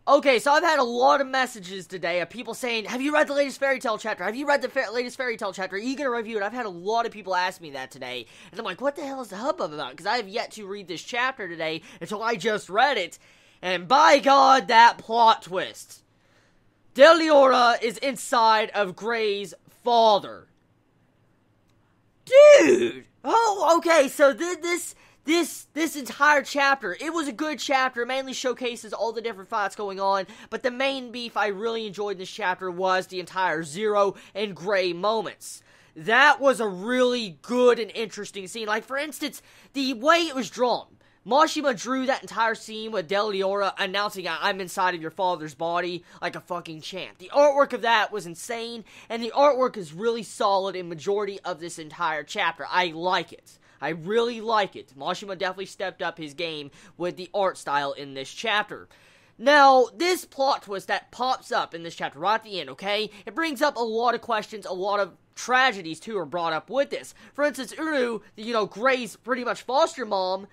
Okay, so I've had a lot of messages today of people saying, have you read the latest fairy tale chapter? Have you read the latest fairy tale chapter? Are you going to review it? I've had a lot of people ask me that today. And I'm like, what the hell is the hubbub about? Because I have yet to read this chapter today until I just read it. And by God, that plot twist. Deliora is inside of Gray's father. Dude! Oh, okay, so This entire chapter, it was a good chapter. It mainly showcases all the different fights going on, but the main beef I really enjoyed in this chapter was the entire Zero and Gray moments. That was a really good and interesting scene. Like, for instance, the way it was drawn. Mashima drew that entire scene with Deliora announcing, I'm inside of your father's body, like a fucking champ. The artwork of that was insane, and the artwork is really solid in majority of this entire chapter. I like it. I really like it. Mashima definitely stepped up his game with the art style in this chapter. Now, this plot twist that pops up in this chapter right at the end, okay? It brings up a lot of questions, a lot of tragedies, too, are brought up with this. For instance, Uru, Gray's pretty much foster mom,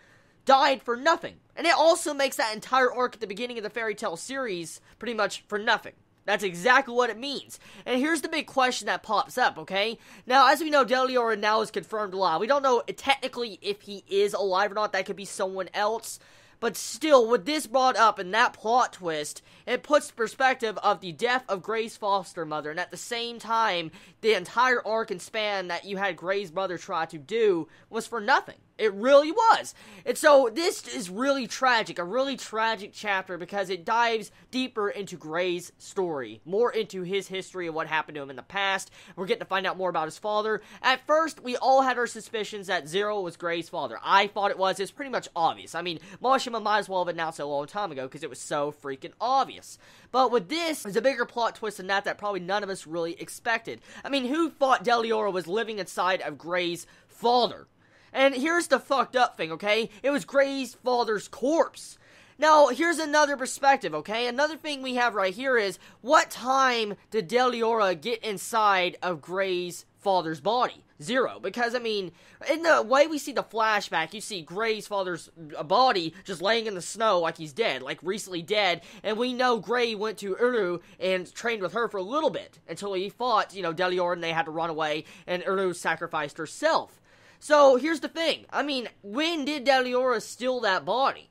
died for nothing. And it also makes that entire arc at the beginning of the fairy tale series pretty much for nothing. That's exactly what it means. And here's the big question that pops up, okay? Now, as we know, Deliora now is confirmed alive. We don't know technically if he is alive or not. That could be someone else. But still, with this brought up and that plot twist, it puts the perspective of the death of Gray's foster mother. And at the same time, the entire arc and span that you had Gray's brother try to do was for nothing. It really was. And so this is really tragic, a really tragic chapter because it dives deeper into Gray's story, more into his history of what happened to him in the past. We're getting to find out more about his father. At first, we all had our suspicions that Zero was Gray's father. I thought it was. It's pretty much obvious. I mean, Mashima might as well have announced it a long time ago because it was so freaking obvious. But with this, there's a bigger plot twist than that probably none of us really expected. I mean, who thought Deliora was living inside of Gray's father? And here's the fucked up thing, okay? It was Gray's father's corpse. Now, here's another perspective, okay? Another thing we have right here is, what time did Deliora get inside of Gray's father's body? Zero. Because, I mean, in the way we see the flashback, you see Gray's father's body just laying in the snow like he's dead, like recently dead, and we know Gray went to Uru and trained with her for a little bit, until he fought, Deliora and they had to run away, and Uru sacrificed herself. So, here's the thing. I mean, when did Deliora steal that body?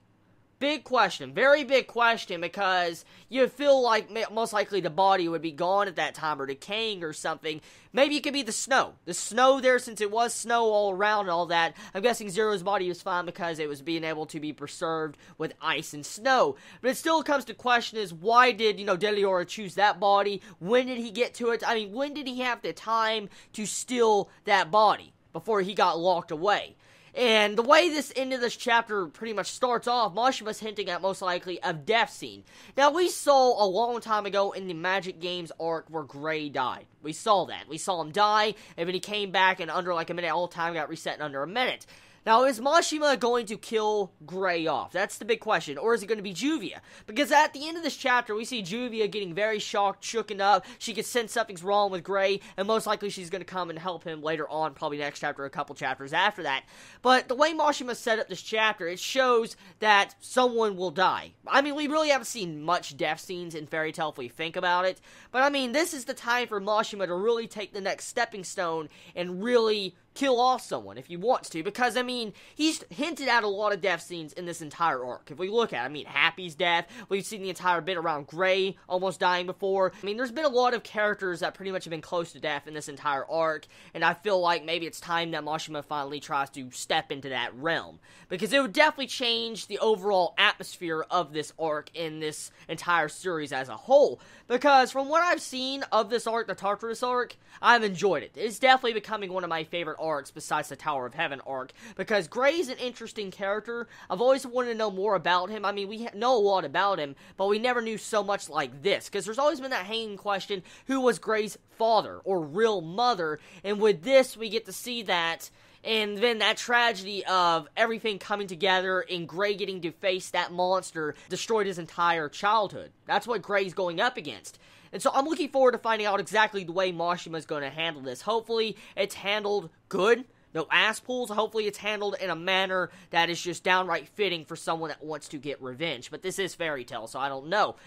Big question. Very big question, because you feel like most likely the body would be gone at that time or decaying or something. Maybe it could be the snow. The snow there, since it was snow all around and all that, I'm guessing Zero's body was fine because it was being able to be preserved with ice and snow. But it still comes to question is, why did, Deliora choose that body? When did he get to it? I mean, when did he have the time to steal that body before he got locked away? And the way this end of this chapter pretty much starts off, Mashima's hinting at most likely a death scene. Now, we saw a long time ago in the Magic Games arc where Gray died. We saw that. We saw him die, and then he came back, and under like a minute, all time got reset in under a minute. Now, is Mashima going to kill Gray off? That's the big question. Or is it going to be Juvia? Because at the end of this chapter, we see Juvia getting very shocked, shooken up. She can sense something's wrong with Gray, and most likely she's going to come and help him later on, probably next chapter, a couple chapters after that. But the way Mashima set up this chapter, it shows that someone will die. I mean, we really haven't seen much death scenes in Fairy Tail if we think about it. But I mean, this is the time for Mashima to really take the next stepping stone and really kill off someone if he wants to, because, I mean, he's hinted at a lot of death scenes in this entire arc. If we look at it, I mean, Happy's death, we've seen the entire bit around Gray almost dying before. I mean, there's been a lot of characters that pretty much have been close to death in this entire arc, and I feel like maybe it's time that Mashima finally tries to step into that realm, because it would definitely change the overall atmosphere of this arc in this entire series as a whole, because from what I've seen of this arc, the Tartarus arc, I've enjoyed it. It's definitely becoming one of my favorite arcs besides the Tower of Heaven arc, because Gray's an interesting character. I've always wanted to know more about him. I mean, we know a lot about him, but we never knew so much like this, because there's always been that hanging question, who was Gray's father, or real mother, and with this, we get to see that, and then that tragedy of everything coming together and Gray getting to face that monster destroyed his entire childhood. That's what Gray's going up against. And so I'm looking forward to finding out exactly the way Mashima is going to handle this. Hopefully, it's handled good. No ass pulls. Hopefully, it's handled in a manner that is just downright fitting for someone that wants to get revenge. But this is Fairy Tail, so I don't know.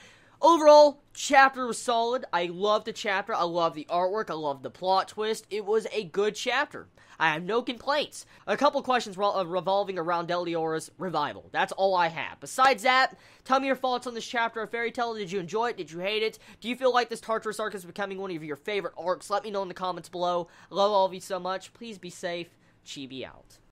Overall, chapter was solid. I loved the chapter. I loved the artwork. I loved the plot twist. It was a good chapter. I have no complaints. A couple questions revolving around Deliora's revival. That's all I have. Besides that, tell me your thoughts on this chapter of Fairy Tail. Did you enjoy it? Did you hate it? Do you feel like this Tartarus arc is becoming one of your favorite arcs? Let me know in the comments below. I love all of you so much. Please be safe. Chibi out.